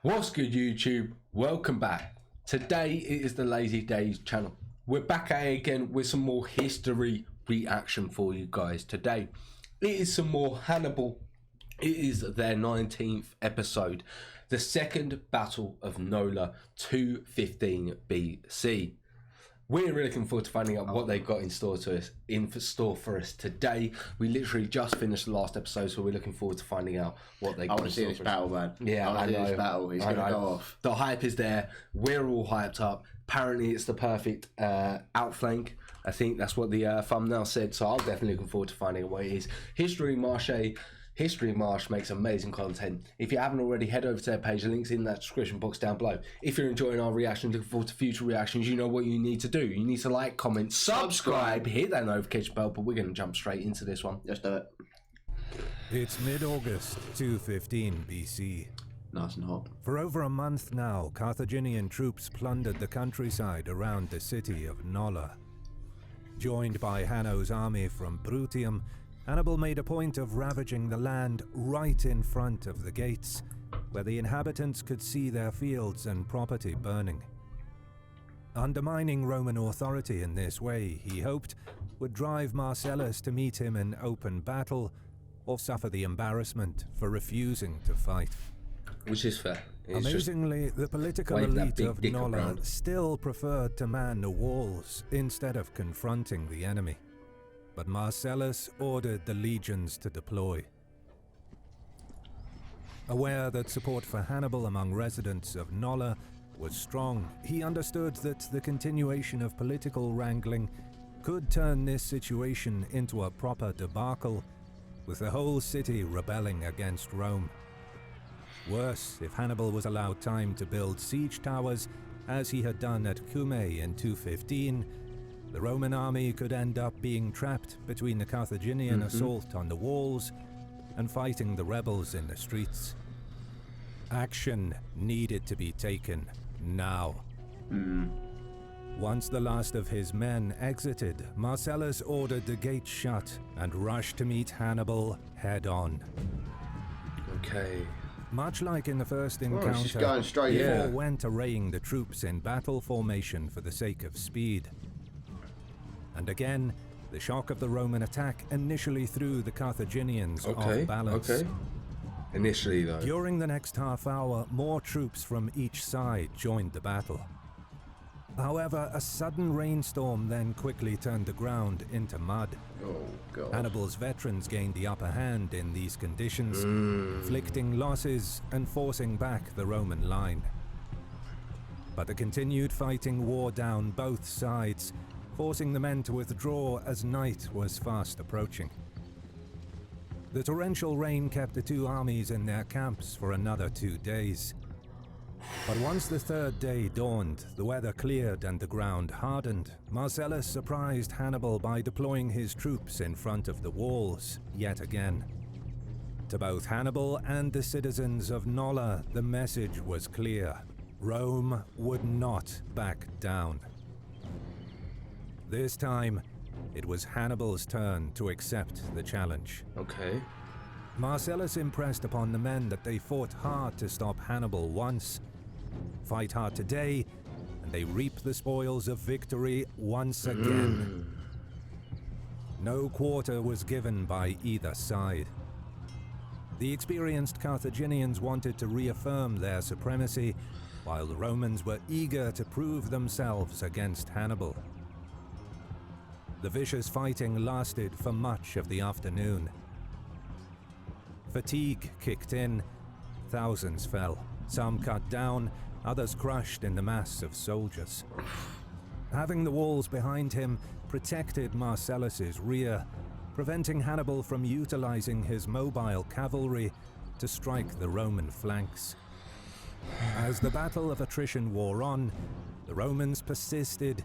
What's good, YouTube? Welcome back. Today it is the LazyDaze Channel. We're back at it again with some more history reaction for you guys today. It is some more Hannibal. It is their 19th episode. The Second Battle of Nola, 215 BC. We're really looking forward to finding out what they've got in store for us today. We literally just finished the last episode, so we're looking forward to finding out what they got in store. I want to see this battle, man. Yeah, I want to see this battle. He's going to go off. The hype is there. We're all hyped up. Apparently, it's the perfect outflank. I think that's what the thumbnail said. So I'm definitely looking forward to finding out what it is. History Marsh makes amazing content. If you haven't already, head over to their page. The link's in that description box down below. If you're enjoying our reactions, looking forward to future reactions, you know what you need to do. You need to like, comment, subscribe, hit that notification bell, but we're going to jump straight into this one. Let's do it. It's mid-August, 215 BC. Nice and hot. For over a month now, Carthaginian troops plundered the countryside around the city of Nola. Joined by Hanno's army from Brutium, Hannibal made a point of ravaging the land right in front of the gates, where the inhabitants could see their fields and property burning. Undermining Roman authority in this way, he hoped, would drive Marcellus to meet him in open battle, or suffer the embarrassment for refusing to fight. Which is fair. It's amazingly, the political elite of Nola still preferred to man the walls instead of confronting the enemy. But Marcellus ordered the legions to deploy. Aware that support for Hannibal among residents of Nola was strong, he understood that the continuation of political wrangling could turn this situation into a proper debacle, with the whole city rebelling against Rome. Worse, if Hannibal was allowed time to build siege towers, as he had done at Cumae in 215, the Roman army could end up being trapped between the Carthaginian assault on the walls and fighting the rebels in the streets. Action needed to be taken now. Once the last of his men exited, Marcellus ordered the gates shut and rushed to meet Hannibal head-on. Okay. Much like in the first encounter, he went arraying the troops in battle formation for the sake of speed. And again, the shock of the Roman attack initially threw the Carthaginians off balance. Initially, though. During the next half hour, more troops from each side joined the battle. However, a sudden rainstorm then quickly turned the ground into mud. Oh, God. Hannibal's veterans gained the upper hand in these conditions, inflicting losses and forcing back the Roman line. But the continued fighting wore down both sides, forcing the men to withdraw as night was fast approaching. The torrential rain kept the two armies in their camps for another 2 days. But once the third day dawned, the weather cleared and the ground hardened. Marcellus surprised Hannibal by deploying his troops in front of the walls yet again. To both Hannibal and the citizens of Nola, the message was clear: Rome would not back down. This time, it was Hannibal's turn to accept the challenge. Okay. Marcellus impressed upon the men that they fought hard to stop Hannibal once, fight hard today, and they reap the spoils of victory once again. No quarter was given by either side. The experienced Carthaginians wanted to reaffirm their supremacy, while the Romans were eager to prove themselves against Hannibal. The vicious fighting lasted for much of the afternoon. Fatigue kicked in, thousands fell, some cut down, others crushed in the mass of soldiers. Having the walls behind him protected Marcellus's rear, preventing Hannibal from utilizing his mobile cavalry to strike the Roman flanks. As the Battle of Attrition wore on, the Romans persisted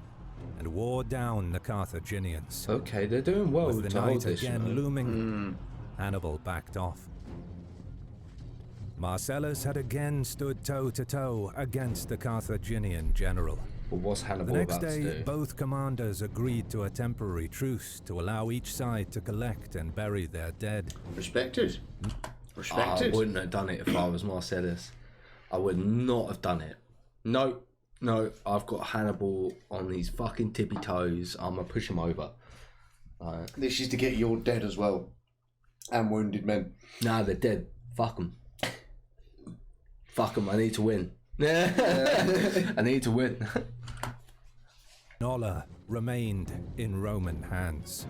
and wore down the Carthaginians. Okay, they're doing well with the night again looming. Hannibal backed off. Marcellus had again stood toe-to-toe against the Carthaginian general. But what's Hannibal the next about day, to do? Both commanders agreed to a temporary truce to allow each side to collect and bury their dead. Respected. Respected. I wouldn't have done it if I was Marcellus. I would not have done it. No, I've got Hannibal on these fucking tippy toes. I'm gonna push him over. This is to get your dead as well. And wounded men. Nah, they're dead. Fuck them. Fuck them. I need to win. I need to win. Nola remained in Roman hands.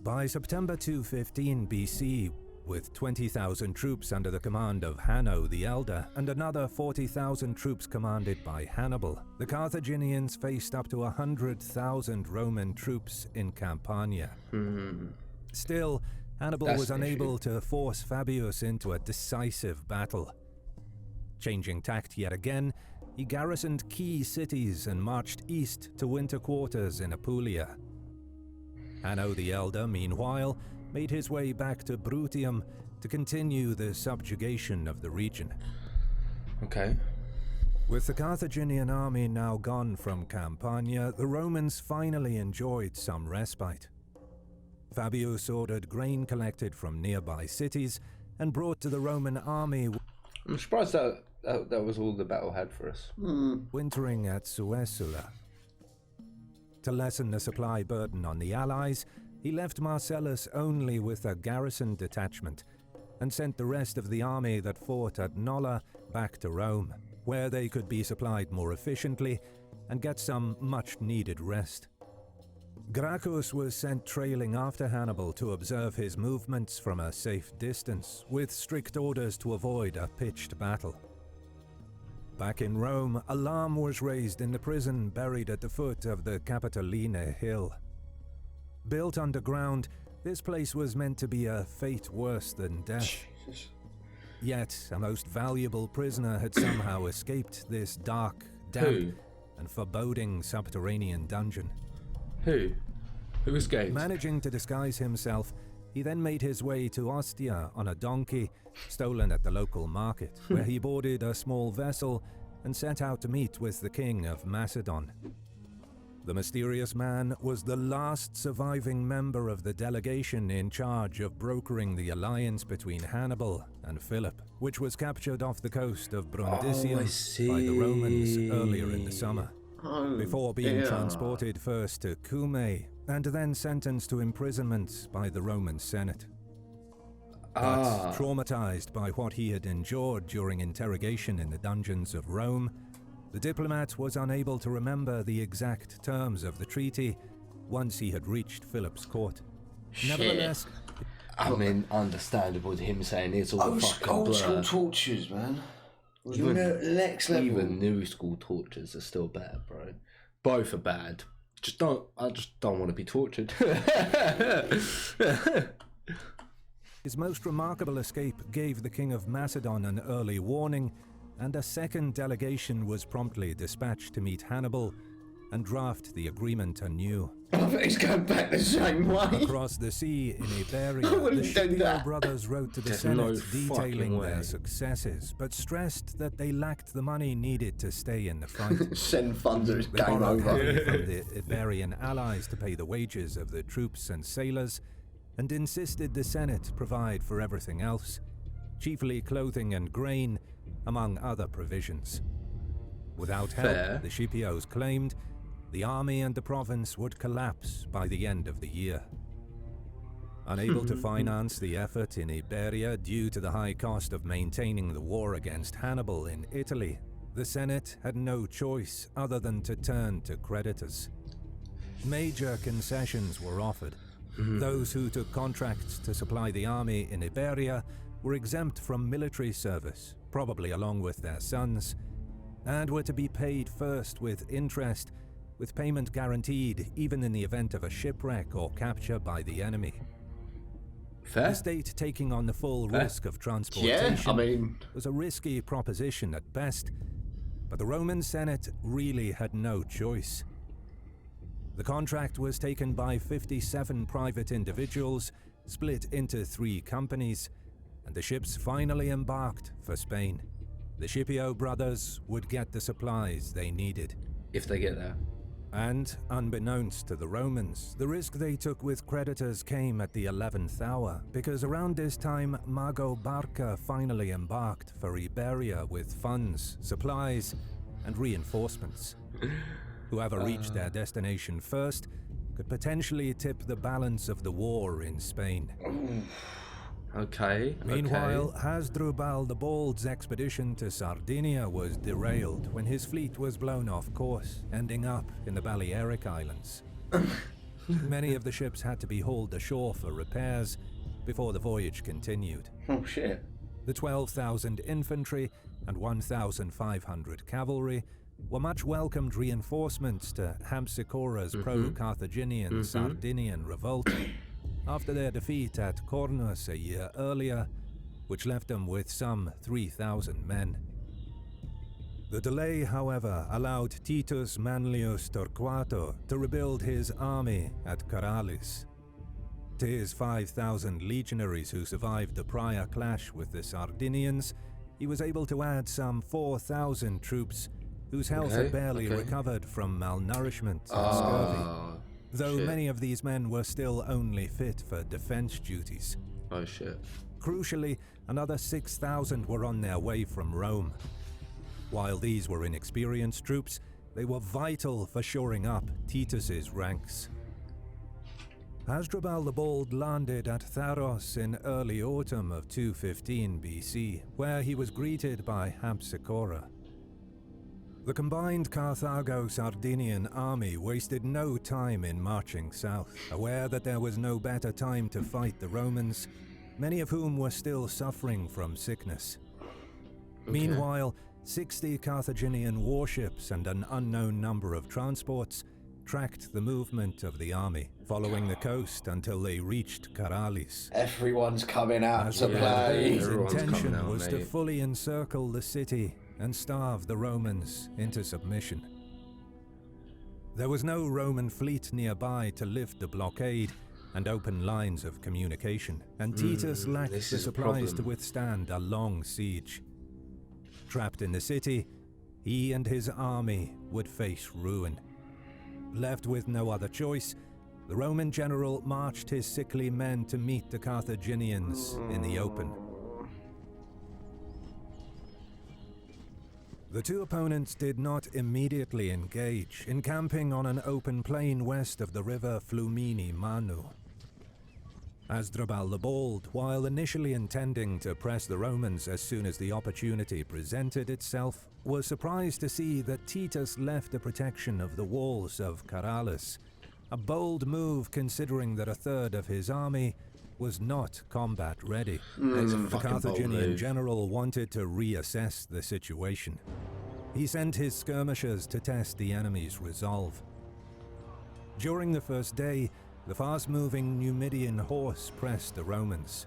By September 215 BC, with 20,000 troops under the command of Hanno the Elder and another 40,000 troops commanded by Hannibal, the Carthaginians faced up to 100,000 Roman troops in Campania. Still, Hannibal was unable to force Fabius into a decisive battle. Changing tact yet again, he garrisoned key cities and marched east to winter quarters in Apulia. Hanno the Elder, meanwhile, made his way back to Bruttium to continue the subjugation of the region. Okay. With the Carthaginian army now gone from Campania, the Romans finally enjoyed some respite. Fabius ordered grain collected from nearby cities and brought to the Roman army. I'm surprised that was all the battle had for us. Wintering at Suessula. To lessen the supply burden on the Allies, he left Marcellus only with a garrison detachment and sent the rest of the army that fought at Nola back to Rome, where they could be supplied more efficiently and get some much-needed rest. Gracchus was sent trailing after Hannibal to observe his movements from a safe distance, with strict orders to avoid a pitched battle. Back in Rome, alarm was raised in the prison buried at the foot of the Capitoline Hill. Built underground, this place was meant to be a fate worse than death. Jesus. Yet, a most valuable prisoner had somehow escaped this dark, damp, and foreboding subterranean dungeon. Who escaped? Managing to disguise himself, he then made his way to Ostia on a donkey, stolen at the local market, where he boarded a small vessel and set out to meet with the king of Macedon. The mysterious man was the last surviving member of the delegation in charge of brokering the alliance between Hannibal and Philip, which was captured off the coast of Brundisium by the Romans earlier in the summer. Before being transported first to Cumae and then sentenced to imprisonment by the Roman Senate. But traumatized by what he had endured during interrogation in the dungeons of Rome, the diplomat was unable to remember the exact terms of the treaty once he had reached Philip's court. Nevertheless, I mean, understandable to him saying it's all fucking blur. Old school tortures, man. Even next level. Even new school tortures are still bad, bro. Both are bad. I just don't want to be tortured. His most remarkable escape gave the king of Macedon an early warning, and a second delegation was promptly dispatched to meet Hannibal and draft the agreement anew. I bet he's going back the same way. Across the sea in Iberia, the Scipio brothers wrote to the Senate detailing their successes, but stressed that they lacked the money needed to stay in the fight. Send funds or it's They game borrowed over. heavily from the Iberian allies to pay the wages of the troops and sailors, and insisted the Senate provide for everything else, chiefly clothing and grain, among other provisions. Without help, the Scipios claimed, the army and the province would collapse by the end of the year. Unable to finance the effort in Iberia due to the high cost of maintaining the war against Hannibal in Italy, the Senate had no choice other than to turn to creditors. Major concessions were offered. Those who took contracts to supply the army in Iberia were exempt from military service, probably along with their sons, and were to be paid first with interest, with payment guaranteed even in the event of a shipwreck or capture by the enemy. The state taking on the full risk of transportation was a risky proposition at best, but the Roman Senate really had no choice. The contract was taken by 57 private individuals, split into 3 companies, and the ships finally embarked for Spain. The Scipio brothers would get the supplies they needed. If they get there. And, unbeknownst to the Romans, the risk they took with creditors came at the 11th hour, because around this time Mago Barca finally embarked for Iberia with funds, supplies, and reinforcements. Whoever reached their destination first could potentially tip the balance of the war in Spain. Okay. Meanwhile, Hasdrubal the Bald's expedition to Sardinia was derailed when his fleet was blown off course, ending up in the Balearic Islands. Many of the ships had to be hauled ashore for repairs before the voyage continued. Oh shit. The 12,000 infantry and 1,500 cavalry were much welcomed reinforcements to Hampsicora's pro-Carthaginian Sardinian revolt after their defeat at Cornus a year earlier, which left them with some 3,000 men. The delay, however, allowed Titus Manlius Torquato to rebuild his army at Caralis. To his 5,000 legionaries who survived the prior clash with the Sardinians, he was able to add some 4,000 troops whose health had barely recovered from malnourishment and scurvy, though many of these men were still only fit for defense duties. Oh shit. Crucially, another 6,000 were on their way from Rome. While these were inexperienced troops, they were vital for shoring up Titus's ranks. Hasdrubal the Bald landed at Tharos in early autumn of 215 BC, where he was greeted by Hampsicora. The combined Carthago-Sardinian army wasted no time in marching south, aware that there was no better time to fight the Romans, many of whom were still suffering from sickness. Meanwhile, 60 Carthaginian warships and an unknown number of transports tracked the movement of the army, following the coast until they reached Caralis. Everyone's coming out to play. His intention was to fully encircle the city and starve the Romans into submission. There was no Roman fleet nearby to lift the blockade and open lines of communication, and Titus lacked the supplies to withstand a long siege. Trapped in the city, he and his army would face ruin. Left with no other choice, the Roman general marched his sickly men to meet the Carthaginians in the open. The two opponents did not immediately engage, encamping on an open plain west of the river Flumini Manu. Hasdrubal the Bald, while initially intending to press the Romans as soon as the opportunity presented itself, was surprised to see that Titus left the protection of the walls of Caralis, a bold move considering that a third of his army was not combat ready. The Carthaginian general wanted to reassess the situation. He sent his skirmishers to test the enemy's resolve. During the first day, the fast-moving Numidian horse pressed the Romans.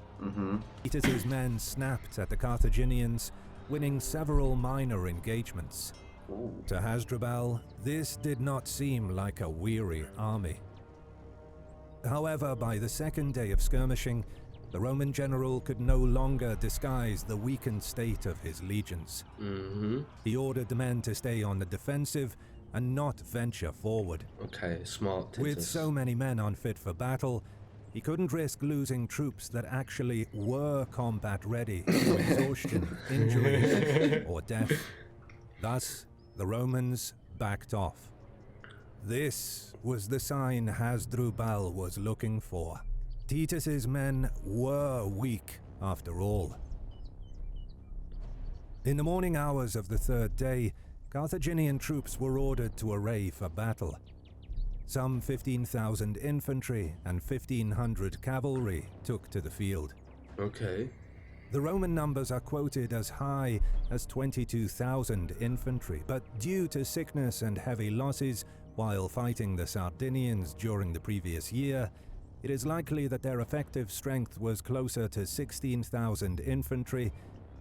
Titus's men snapped at the Carthaginians, winning several minor engagements. To Hasdrubal, this did not seem like a weary army. However, by the second day of skirmishing, the Roman general could no longer disguise the weakened state of his legions. He ordered the men to stay on the defensive and not venture forward. Okay, smart. Titus. With so many men unfit for battle, he couldn't risk losing troops that actually were combat ready to exhaustion, injury, or death. Thus, the Romans backed off. This was the sign Hasdrubal was looking for. Titus's men were weak, after all. In the morning hours of the third day, Carthaginian troops were ordered to array for battle. Some 15,000 infantry and 1,500 cavalry took to the field. Okay. The Roman numbers are quoted as high as 22,000 infantry, but due to sickness and heavy losses while fighting the Sardinians during the previous year, it is likely that their effective strength was closer to 16,000 infantry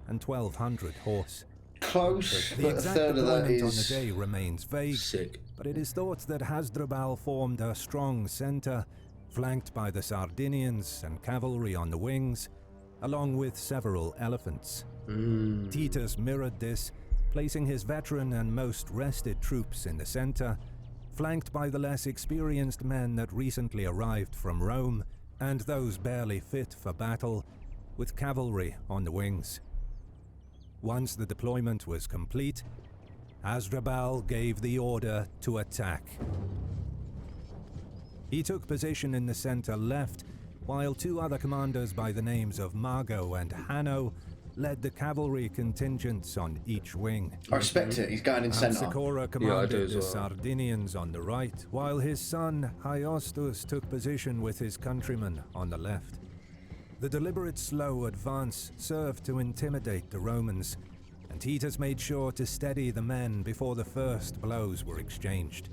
and 1,200 horse. Close, The but a exact third of that deployment on is the day remains vague, sick. but it is thought that Hasdrubal formed a strong centre, flanked by the Sardinians and cavalry on the wings, along with several elephants. Titus mirrored this, placing his veteran and most rested troops in the centre, flanked by the less experienced men that recently arrived from Rome and those barely fit for battle, with cavalry on the wings. Once the deployment was complete, Hasdrubal gave the order to attack. He took position in the center left, while two other commanders by the names of Margo and Hanno led the cavalry contingents on each wing. I respect it, he's going in centre. Amsicora commanded the Sardinians on the right, while his son Hyostus took position with his countrymen on the left. The deliberate slow advance served to intimidate the Romans, and Titus made sure to steady the men before the first blows were exchanged.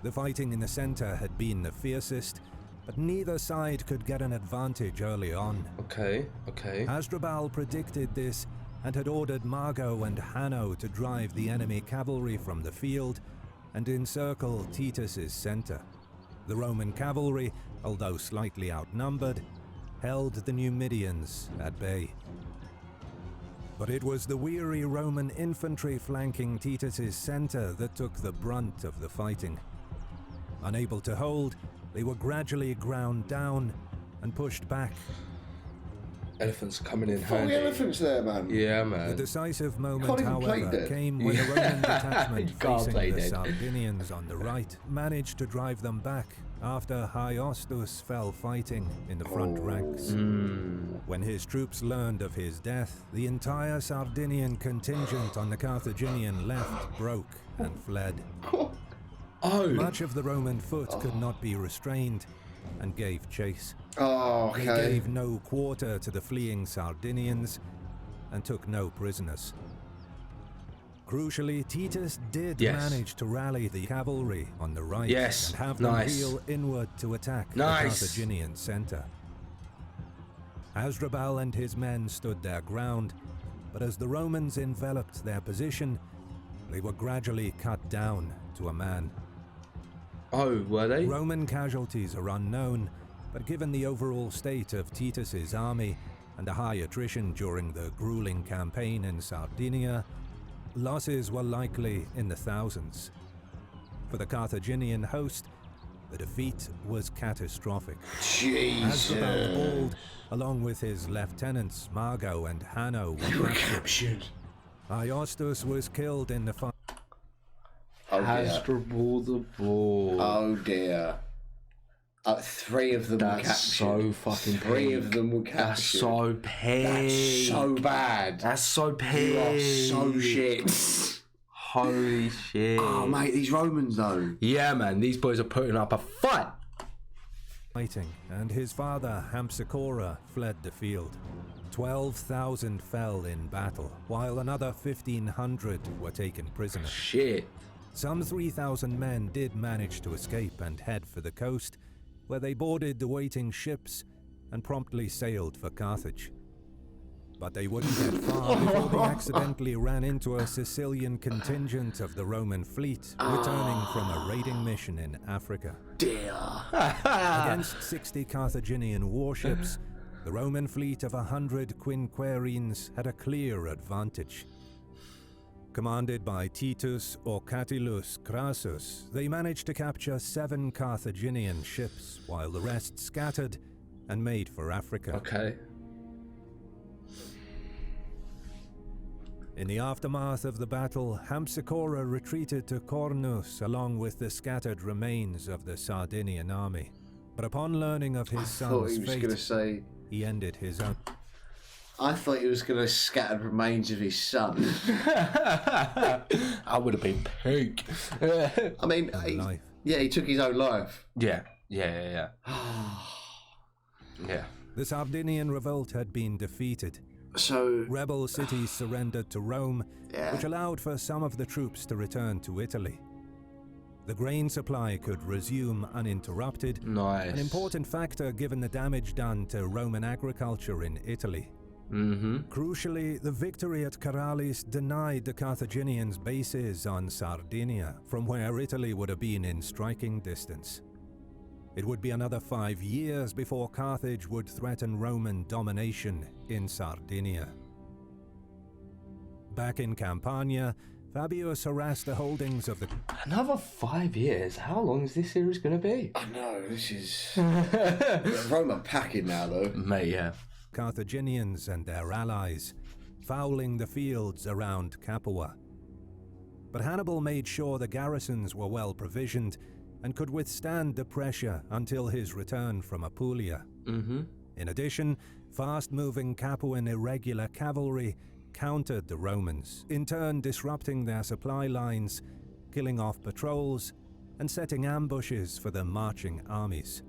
The fighting in the center had been the fiercest, but neither side could get an advantage early on. Okay. Hasdrubal predicted this and had ordered Margo and Hanno to drive the enemy cavalry from the field and encircle Titus's center. The Roman cavalry, although slightly outnumbered, held the Numidians at bay. But it was the weary Roman infantry flanking Titus's center that took the brunt of the fighting. Unable to hold, they were gradually ground down and pushed back. Elephants coming in Full handy. elephants there, man. Yeah, man. The decisive moment, Can't even play however, that. came when the Roman detachment You can't facing play the that. Sardinians on the right managed to drive them back after Hyostus fell fighting in the front ranks. When his troops learned of his death, the entire Sardinian contingent on the Carthaginian left broke and fled. Oh. Much of the Roman foot could not be restrained and gave chase. Oh, They okay. gave no quarter to the fleeing Sardinians and took no prisoners. Crucially, Titus did manage to rally the cavalry on the right and have them wheel inward to attack the Carthaginian center. Hasdrubal and his men stood their ground, but as the Romans enveloped their position, they were gradually cut down to a man. Oh, were they? Roman casualties are unknown, but given the overall state of Titus's army and the high attrition during the grueling campaign in Sardinia, losses were likely in the thousands. For the Carthaginian host, the defeat was catastrophic. Jesus. Hasdrubal the Bald, along with his lieutenants Margo and Hanno, were captured. Hyostus was killed in the fight. Oh dear. Hasdrubal the Bald. Oh dear. 3 of them were captured. That's so fucking 3 peak. of them were captured. That's so peak. That's so bad. That's so peak. You are so shit. Holy shit. Oh, mate, these Romans, though. Yeah, man, these boys are putting up a fight. Fighting, and his father, Amsicora, fled the field. 12,000 fell in battle, while another 1,500 were taken prisoner. Shit. Some 3,000 men did manage to escape and head for the coast, where they boarded the waiting ships and promptly sailed for Carthage. But they wouldn't get far before they accidentally ran into a Sicilian contingent of the Roman fleet returning from a raiding mission in Africa. Dear. Against 60 Carthaginian warships, the Roman fleet of 100 quinquerines had a clear advantage. Commanded by Titus or Catulus Crassus, they managed to capture 7 Carthaginian ships, while the rest scattered and made for Africa. Okay. In the aftermath of the battle, Amsicora retreated to Cornus along with the scattered remains of the Sardinian army. But upon learning of his thought he son's was fate, going to say... he ended his own. I thought he was going to scatter remains of his son. I would have been peak. I mean, life. he took his own life. Yeah. Yeah. The Sardinian revolt had been defeated. So... Rebel cities surrendered to Rome, which allowed for some of the troops to return to Italy. The grain supply could resume uninterrupted, Nice. an important factor given the damage done to Roman agriculture in Italy. Crucially, the victory at Caralis denied the Carthaginians bases on Sardinia, from where Italy would have been in striking distance. It would be another 5 years before Carthage would threaten Roman domination in Sardinia. Back in Campania, Fabius harassed the holdings of the... Another 5 years? How long is this series going to be? I know, this is... Rome are packing now, though. Mate, yeah. Carthaginians and their allies, fouling the fields around Capua. But Hannibal made sure the garrisons were well provisioned and could withstand the pressure until his return from Apulia. In addition, fast-moving Capuan irregular cavalry countered the Romans, in turn disrupting their supply lines, killing off patrols, and setting ambushes for the marching armies.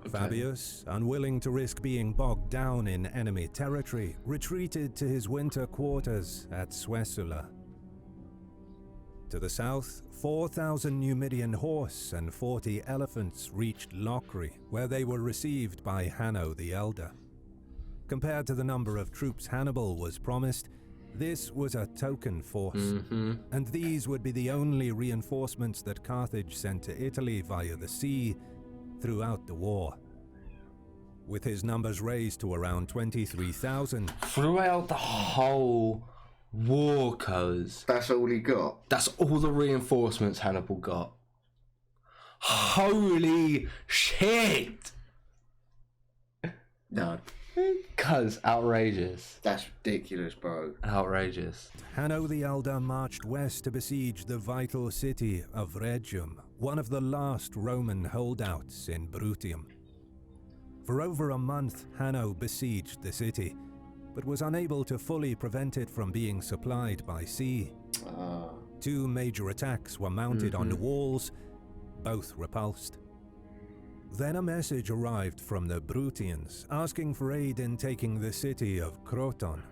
Fabius, unwilling to risk being bogged down in enemy territory, retreated to his winter quarters at Suessula. To the south, 4,000 Numidian horse and 40 elephants reached Locri, where they were received by Hanno the Elder. Compared to the number of troops Hannibal was promised, this was a token force, and these would be the only reinforcements that Carthage sent to Italy via the sea throughout the war. With his numbers raised to around 23,000. Throughout the whole war, cuz. That's all he got? That's all the reinforcements Hannibal got. Holy shit! No. Cuz, outrageous. That's ridiculous, bro. Outrageous. Hanno the Elder marched west to besiege the vital city of Rhegium, one of the last Roman holdouts in Bruttium. For over a month, Hanno besieged the city, but was unable to fully prevent it from being supplied by sea. 2 major attacks were mounted on the walls, both repulsed. Then a message arrived from the Bruttians, asking for aid in taking the city of Croton.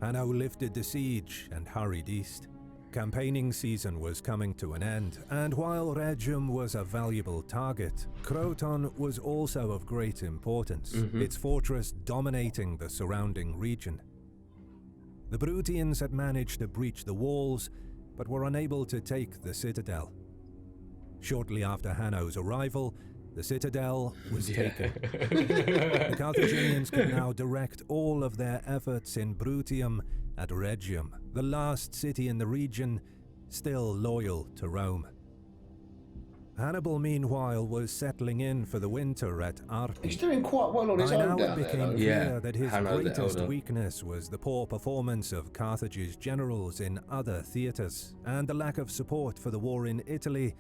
Hanno lifted the siege and hurried east. Campaigning season was coming to an end, and while Rhegium was a valuable target, Croton was also of great importance, its fortress dominating the surrounding region. The Bruttians had managed to breach the walls, but were unable to take the citadel. Shortly after Hanno's arrival, the citadel was taken. The Carthaginians could now direct all of their efforts in Bruttium at Rhegium, the last city in the region still loyal to Rome. Hannibal, meanwhile, was settling in for the winter at Arpi. He's doing quite well on his By own now down it there, became though. clear that his Hanno the greatest Elder. weakness was the poor performance of Carthage's generals in other theatres, and the lack of support for the war in Italy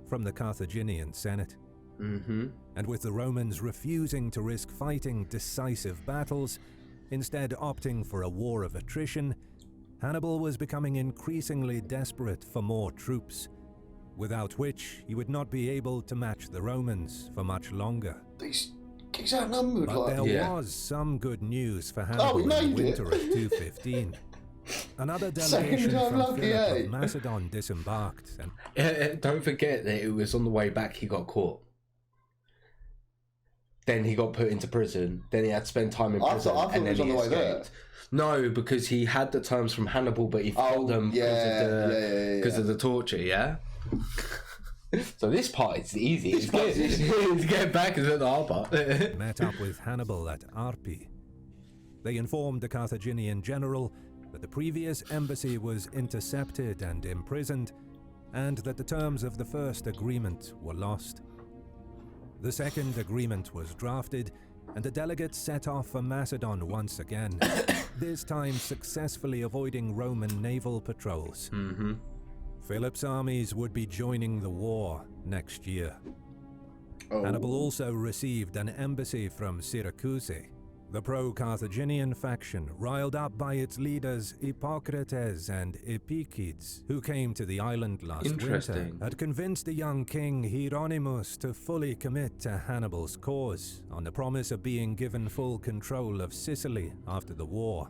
from the Carthaginian Senate. And with the Romans refusing to risk fighting decisive battles, instead opting for a war of attrition, Hannibal was becoming increasingly desperate for more troops, without which he would not be able to match the Romans for much longer. He's outnumbered. But Like. there was some good news for Hannibal in the made winter it. of 215. Another Second delegation time from lucky, Philip eh? of Macedon disembarked, and Don't forget that it was on the way back he got caught. Then he got put into prison. Then he had to spend time in I prison. thought and it then was on he the way there. escaped. No, because he had the terms from Hannibal, but he failed them because of the torture, yeah? So this part is easy. It's good. To get back is the hard part. met up with Hannibal at Arpi. They informed the Carthaginian general that the previous embassy was intercepted and imprisoned, and that the terms of the first agreement were lost. The second agreement was drafted, and the delegates set off for Macedon once again, this time successfully avoiding Roman naval patrols. Philip's armies would be joining the war next year. Hannibal also received an embassy from Syracuse, the pro-Carthaginian faction riled up by its leaders Hippocrates and Epicides, who came to the island last winter, had convinced the young king Hieronymus to fully commit to Hannibal's cause, on the promise of being given full control of Sicily after the war.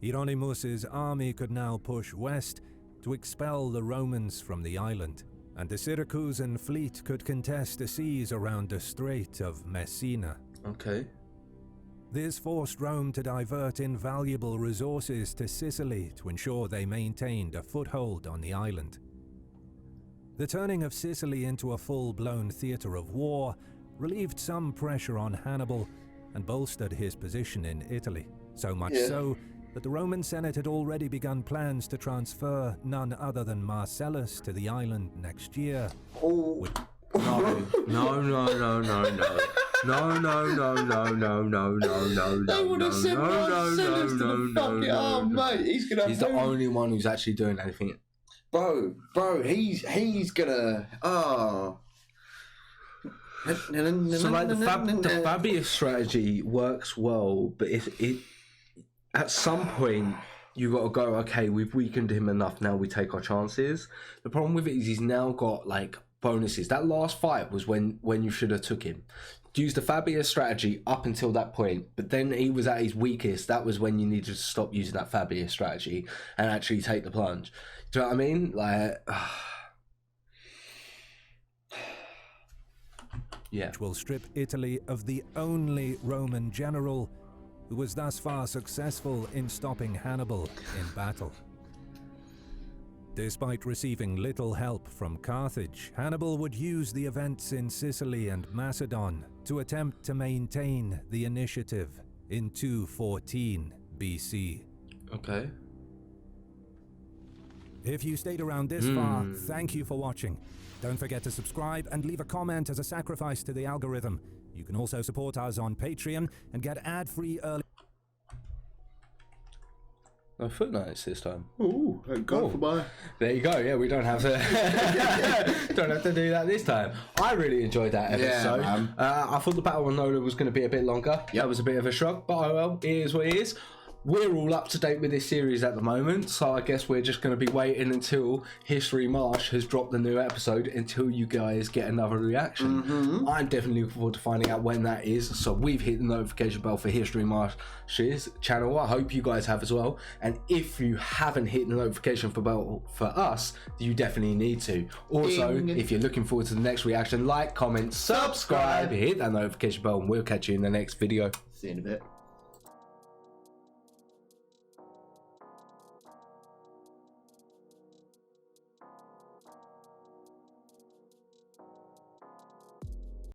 Hieronymus's army could now push west to expel the Romans from the island, and the Syracusan fleet could contest the seas around the Strait of Messina. Okay. This forced Rome to divert invaluable resources to Sicily to ensure they maintained a foothold on the island. The turning of Sicily into a full-blown theatre of war relieved some pressure on Hannibal and bolstered his position in Italy, so much so that the Roman Senate had already begun plans to transfer none other than Marcellus to the island next year. Oh. No. They would have sent Marcellus to the fucking... Oh, mate, he's gonna... He's the only one who's actually doing anything. Bro, he's gonna... Oh... So like the Fabius strategy works well, but it at some point you got to go, okay, we've weakened him enough, now we take our chances. The problem with it is he's now got like bonuses. That last fight was when you should have took him. Used the Fabius strategy up until that point, but then he was at his weakest. That was when you needed to stop using that Fabius strategy and actually take the plunge. Do you know what I mean? Like yeah. Which will strip Italy of the only Roman general who was thus far successful in stopping Hannibal in battle. Despite receiving little help from Carthage, Hannibal would use the events in Sicily and Macedon to attempt to maintain the initiative in 214 BC. Okay. If you stayed around this far, thank you for watching. Don't forget to subscribe and leave a comment as a sacrifice to the algorithm. You can also support us on Patreon and get ad-free early... No footnotes this time. Ooh, thank God for my... There you go. Yeah, we don't have to don't have to do that this time. I really enjoyed that episode. Yeah, man. I thought the Battle of Nola was going to be a bit longer. That was a bit of a shock, but oh well, it is what it is. We're all up to date with this series at the moment, so I guess we're just going to be waiting until History Marsh has dropped the new episode until you guys get another reaction. I'm definitely looking forward to finding out when that is, so we've hit the notification bell for History Marsh's channel. I hope you guys have as well, and if you haven't hit the notification bell for us, you definitely need to. Also, if you're looking forward to the next reaction, like, comment, subscribe, hit that notification bell, and we'll catch you in the next video. See you in a bit.